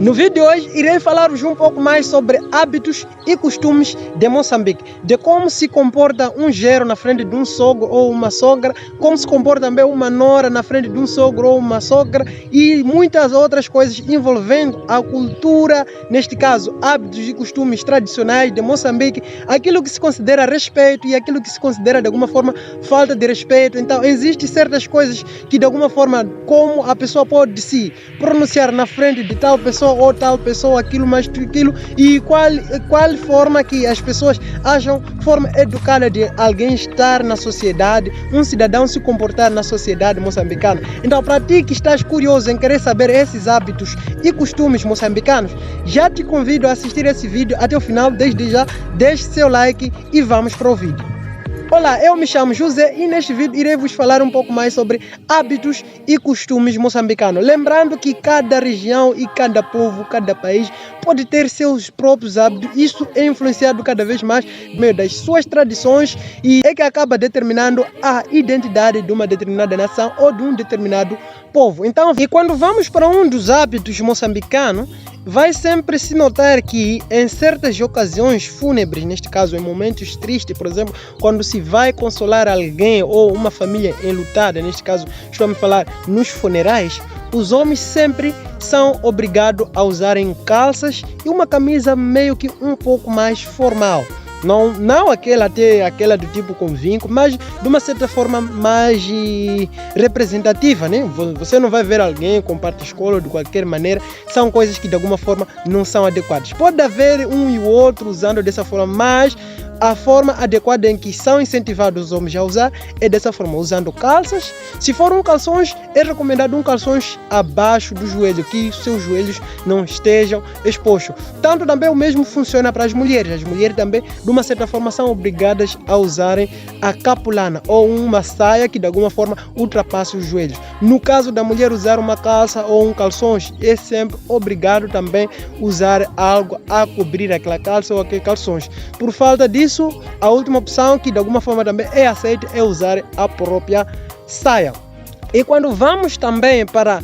No vídeo de hoje, irei falar-vos um pouco mais sobre hábitos e costumes de Moçambique, de como se comporta um genro na frente de um sogro ou uma sogra, como se comporta também uma nora na frente de um sogro ou uma sogra e muitas outras coisas envolvendo a cultura, neste caso, hábitos e costumes tradicionais de Moçambique, aquilo que se considera respeito e aquilo que se considera de alguma forma falta de respeito. Então, existem certas coisas que de alguma forma, como a pessoa pode se pronunciar na frente de tal pessoa ou tal pessoa, aquilo mais aquilo, e qual forma que as pessoas acham forma educada de alguém estar na sociedade, um cidadão se comportar na sociedade moçambicana. Então, para ti que estás curioso em querer saber esses hábitos e costumes moçambicanos, já te convido a assistir esse vídeo até o final. Desde já, deixe seu like e vamos para o vídeo. Olá, eu me chamo José e neste vídeo irei vos falar um pouco mais sobre hábitos e costumes moçambicanos. Lembrando que cada região e cada povo, cada país pode ter seus próprios hábitos. Isso é influenciado cada vez mais por meio das suas tradições e é que acaba determinando a identidade de uma determinada nação ou de um determinado povo. Então, e quando vamos para um dos hábitos moçambicanos, vai sempre se notar que em certas ocasiões fúnebres, neste caso em momentos tristes, por exemplo, quando se vai consolar alguém ou uma família enlutada, neste caso estou a me falar nos funerais, os homens sempre são obrigados a usarem calças e uma camisa meio que um pouco mais formal. Não aquela do tipo com vinco, mas de uma certa forma mais representativa, né? Você não vai ver alguém com parte-escola de qualquer maneira. São coisas que de alguma forma não são adequadas. Pode haver um e o outro usando dessa forma, mas a forma adequada em que são incentivados os homens a usar é dessa forma, usando calças. Se for calções, é recomendado calções abaixo do joelho, que seus joelhos não estejam expostos. Tanto também o mesmo funciona para as mulheres. As mulheres também, de uma certa forma, são obrigadas a usarem a capulana ou uma saia que de alguma forma ultrapassa os joelhos. No caso da mulher usar uma calça ou calções, é sempre obrigado também usar algo a cobrir aquela calça ou aqueles calções. Por falta disso, a última opção que de alguma forma também é aceita é usar a própria saia. E quando vamos também para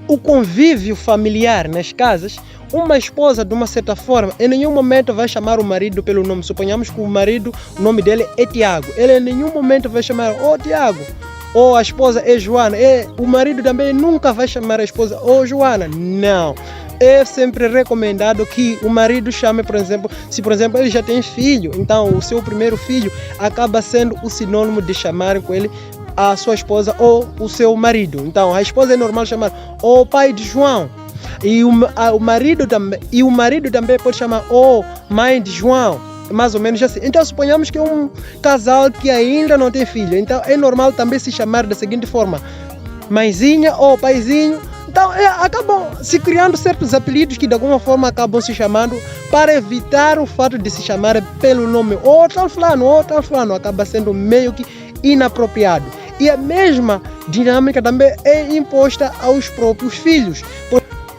o convívio familiar nas casas, uma esposa de uma certa forma em nenhum momento vai chamar o marido pelo nome. Suponhamos que o marido, o nome dele é Tiago, ele em nenhum momento vai chamar Tiago, ou a esposa é Joana, o marido também nunca vai chamar a esposa Joana, não. É sempre recomendado que o marido chame, por exemplo, se por exemplo ele já tem filho, então o seu primeiro filho acaba sendo o sinônimo de chamar com ele a sua esposa ou o seu marido. Então a esposa é normal chamar o pai de João e o marido também pode chamar mãe de João, mais ou menos assim. Então suponhamos que é um casal que ainda não tem filho, então é normal também se chamar da seguinte forma: mãezinha ou paizinho. Então acabam se criando certos apelidos que de alguma forma acabam se chamando para evitar o fato de se chamar pelo nome tal fulano, acaba sendo meio que inapropriado. E a mesma dinâmica também é imposta aos próprios filhos.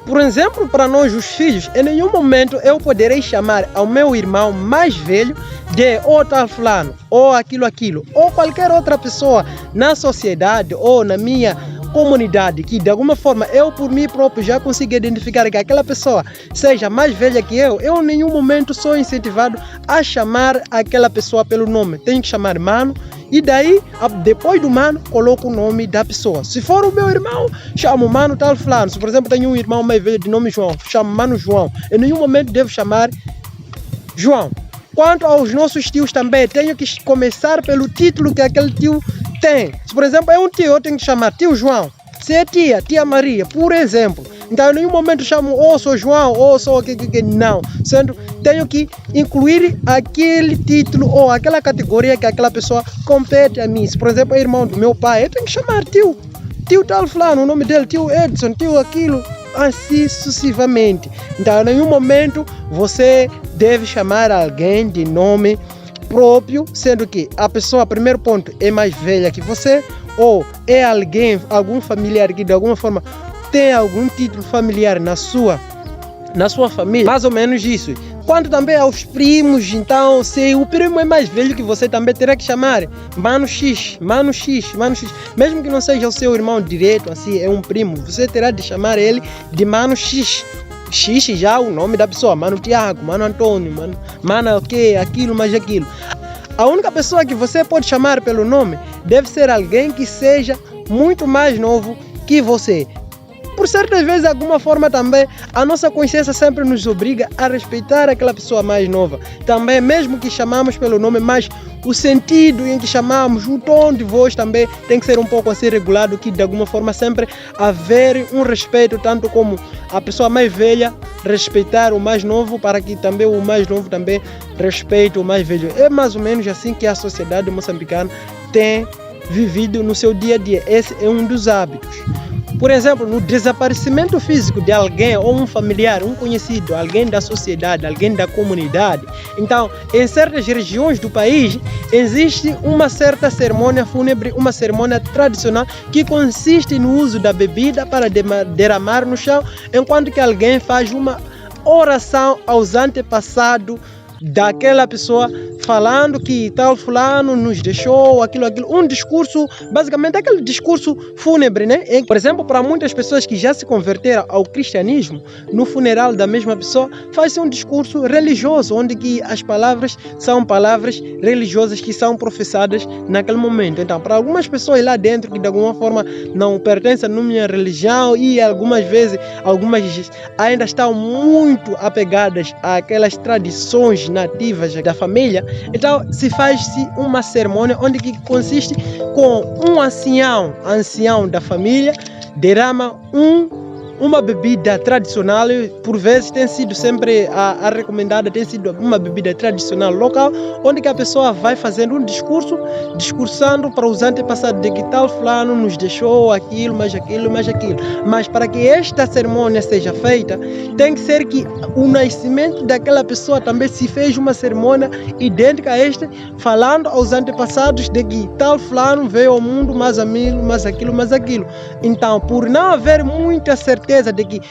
Por exemplo, para nós os filhos, em nenhum momento eu poderei chamar ao meu irmão mais velho de tal fulano, ou aquilo, ou qualquer outra pessoa na sociedade ou na minha comunidade, que de alguma forma eu por mim próprio já consigo identificar que aquela pessoa seja mais velha que eu em nenhum momento sou incentivado a chamar aquela pessoa pelo nome. Tenho que chamar mano, e daí, depois do mano, coloco o nome da pessoa. Se for o meu irmão, chamo mano tal fulano. Se por exemplo tenho um irmão mais velho de nome João, chamo mano João. Em nenhum momento devo chamar João. Quanto aos nossos tios também, tenho que começar pelo título que aquele tio tem. Se por exemplo é um tio, eu tenho que chamar tio João. Se é tia Maria, por exemplo. Então em nenhum momento chamo sou João, sou não. Sendo, tenho que incluir aquele título ou aquela categoria que aquela pessoa compete a mim. Se por exemplo é irmão do meu pai, eu tenho que chamar tio tal fulano, o nome dele, tio Edson, tio aquilo, assim sucessivamente. Então em nenhum momento você deve chamar alguém de nome próprio, sendo que a pessoa, primeiro ponto, é mais velha que você, ou é algum familiar que de alguma forma tem algum título familiar na sua família, mais ou menos isso. Quanto também aos primos, então, se o primo é mais velho que você, também terá que chamar Mano X. Mesmo que não seja o seu irmão direto, assim, é um primo, você terá de chamar ele de Mano X. xixi já o nome da pessoa, mano Tiago, mano Antônio, mano ok, aquilo, mais aquilo. A única pessoa que você pode chamar pelo nome deve ser alguém que seja muito mais novo que você. Por certas vezes, de alguma forma também, a nossa consciência sempre nos obriga a respeitar aquela pessoa mais nova. Também, mesmo que chamamos pelo nome, mas o sentido em que chamamos, o tom de voz também tem que ser um pouco assim regulado, que de alguma forma sempre haver um respeito, tanto como a pessoa mais velha respeitar o mais novo, para que também o mais novo também respeite o mais velho. É mais ou menos assim que a sociedade moçambicana tem vivido no seu dia a dia. Esse é um dos hábitos. Por exemplo, no desaparecimento físico de alguém ou um familiar, um conhecido, alguém da sociedade, alguém da comunidade. Então, em certas regiões do país, existe uma certa cerimônia fúnebre, uma cerimônia tradicional que consiste no uso da bebida para derramar no chão, enquanto que alguém faz uma oração aos antepassados daquela pessoa, falando que tal fulano nos deixou, aquilo, um discurso, basicamente aquele discurso fúnebre, né? Por exemplo, para muitas pessoas que já se converteram ao cristianismo, no funeral da mesma pessoa, faz-se um discurso religioso, onde que as palavras são palavras religiosas que são professadas naquele momento. Então, para algumas pessoas lá dentro que de alguma forma não pertencem à minha religião e algumas vezes, algumas ainda estão muito apegadas àquelas tradições nativas da família, então se faz-se uma cerimônia onde que consiste com um ancião da família, derrama uma bebida tradicional, por vezes tem sido sempre a recomendada, tem sido uma bebida tradicional local, onde que a pessoa vai fazendo um discursando para os antepassados de que tal fulano nos deixou aquilo, mais aquilo, mais aquilo. Mas para que esta cerimônia seja feita, tem que ser que o nascimento daquela pessoa também se fez uma cerimônia idêntica a esta, falando aos antepassados de que tal fulano veio ao mundo, mais amigo, mais aquilo, mais aquilo. Então, por não haver muita certeza de que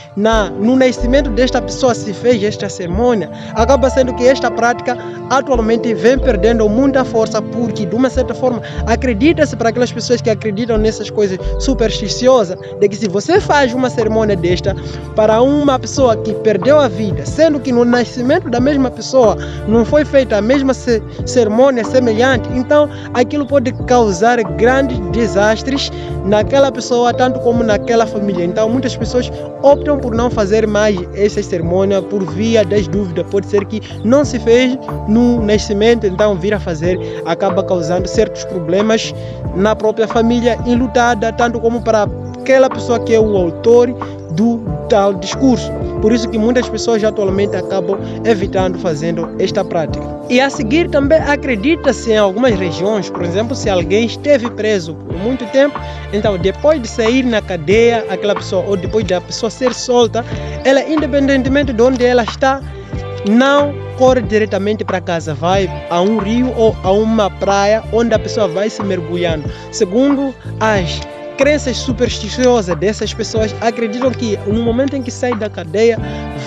no nascimento desta pessoa se fez esta cerimônia, acaba sendo que esta prática atualmente vem perdendo muita força, porque de uma certa forma acredita-se para aquelas pessoas que acreditam nessas coisas supersticiosas, de que se você faz uma cerimônia desta para uma pessoa que perdeu a vida, sendo que no nascimento da mesma pessoa não foi feita a mesma cerimônia semelhante, então aquilo pode causar grandes desastres naquela pessoa, tanto como naquela família. Então muitas pessoas optam por não fazer mais essa cerimônia por via das dúvidas. Pode ser que não se fez no nascimento, então vir a fazer acaba causando certos problemas na própria família enlutada, tanto como para aquela pessoa que é o autor do tal discurso. Por isso que muitas pessoas atualmente acabam evitando fazendo esta prática. E a seguir também acredita-se em algumas regiões, por exemplo, se alguém esteve preso por muito tempo, então depois de sair na cadeia, aquela pessoa, ou depois da pessoa ser solta, ela, independentemente de onde ela está, não corre diretamente para casa, vai a um rio ou a uma praia onde a pessoa vai se mergulhando. Segundo as crenças supersticiosas dessas pessoas, acreditam que no momento em que sai da cadeia,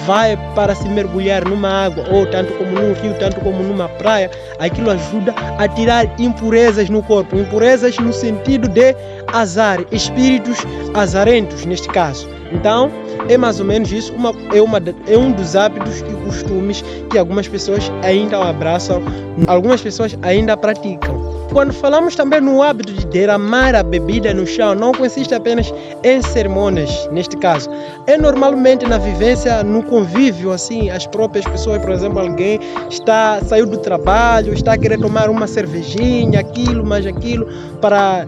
vai para se mergulhar numa água, ou tanto como num rio, tanto como numa praia, aquilo ajuda a tirar impurezas no corpo, impurezas no sentido de azar, espíritos azarentos neste caso. Então, é mais ou menos isso, é um dos hábitos e costumes que algumas pessoas ainda abraçam, algumas pessoas ainda praticam. Quando falamos também no hábito de derramar a bebida no chão, não consiste apenas em cerimônias, neste caso. É normalmente na vivência, no convívio, assim, as próprias pessoas, por exemplo, alguém saiu do trabalho, está a querer tomar uma cervejinha, aquilo, mais aquilo, para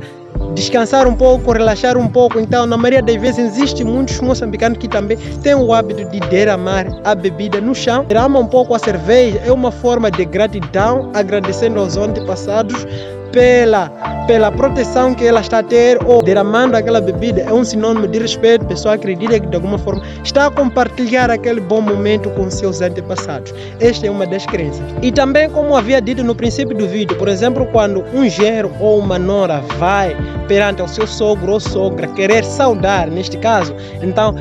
descansar um pouco, relaxar um pouco. Então, na maioria das vezes, existem muitos moçambicanos que também têm o hábito de derramar a bebida no chão. Derrama um pouco a cerveja, é uma forma de gratidão, agradecendo aos antepassados pela proteção que ela está a ter, ou derramando aquela bebida é um sinônimo de respeito. A pessoa acredita que de alguma forma está a compartilhar aquele bom momento com seus antepassados. Esta é uma das crenças. E também, como havia dito no princípio do vídeo, por exemplo, quando um genro ou uma nora vai perante o seu sogro ou sogra querer saudar, neste caso, então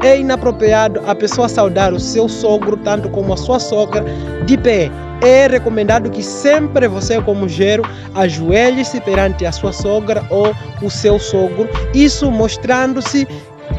é inapropriado a pessoa saudar o seu sogro, tanto como a sua sogra, de pé. É recomendado que sempre você, como genro, ajoelhe-se perante a sua sogra ou o seu sogro, isso mostrando-se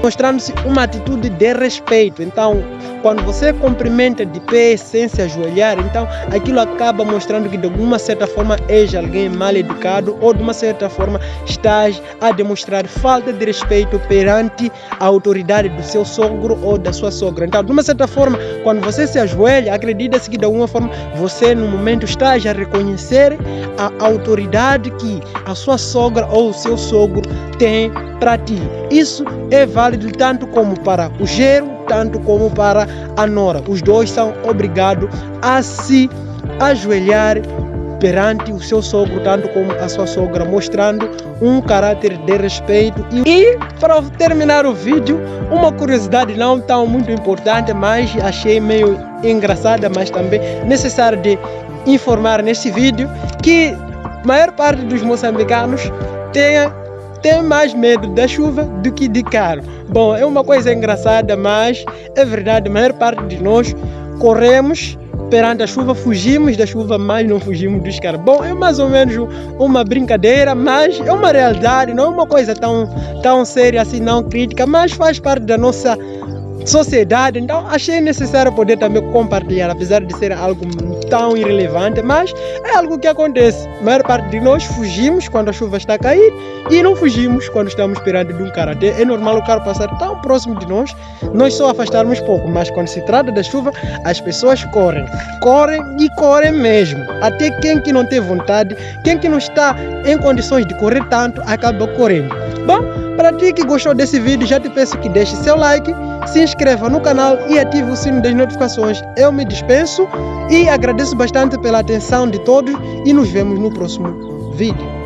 mostrando-se uma atitude de respeito. Então, quando você cumprimenta de pé sem se ajoelhar, então aquilo acaba mostrando que de alguma certa forma és alguém mal educado, ou de uma certa forma estás a demonstrar falta de respeito perante a autoridade do seu sogro ou da sua sogra. Então, de uma certa forma, quando você se ajoelha, acredita-se que de alguma forma você no momento estás a reconhecer a autoridade que a sua sogra ou o seu sogro tem para ti. Isso é válido tanto como para o genro, tanto como para a nora. Os dois são obrigados a se ajoelhar perante o seu sogro, tanto como a sua sogra, mostrando um caráter de respeito. E para terminar o vídeo, uma curiosidade não tão muito importante, mas achei meio engraçada, mas também necessária de informar nesse vídeo, que a maior parte dos moçambicanos tem mais medo da chuva do que de carro. Bom, é uma coisa engraçada, mas é verdade, a maior parte de nós corremos perante a chuva, fugimos da chuva, mas não fugimos dos carros. Bom, é mais ou menos uma brincadeira, mas é uma realidade, não é uma coisa tão séria assim, não crítica, mas faz parte da nossa sociedade. Então achei necessário poder também compartilhar, apesar de ser algo tão irrelevante, mas é algo que acontece. A maior parte de nós fugimos quando a chuva está a cair e não fugimos quando estamos perante de um carro. Até é normal o carro passar tão próximo de nós só afastarmos pouco, mas quando se trata da chuva, as pessoas correm e correm mesmo. Até quem que não tem vontade, quem que não está em condições de correr tanto, acaba correndo. Bom, para ti que gostou desse vídeo, já te peço que deixe seu like, se inscreva no canal e ative o sino das notificações. Eu me dispenso e agradeço bastante pela atenção de todos e nos vemos no próximo vídeo.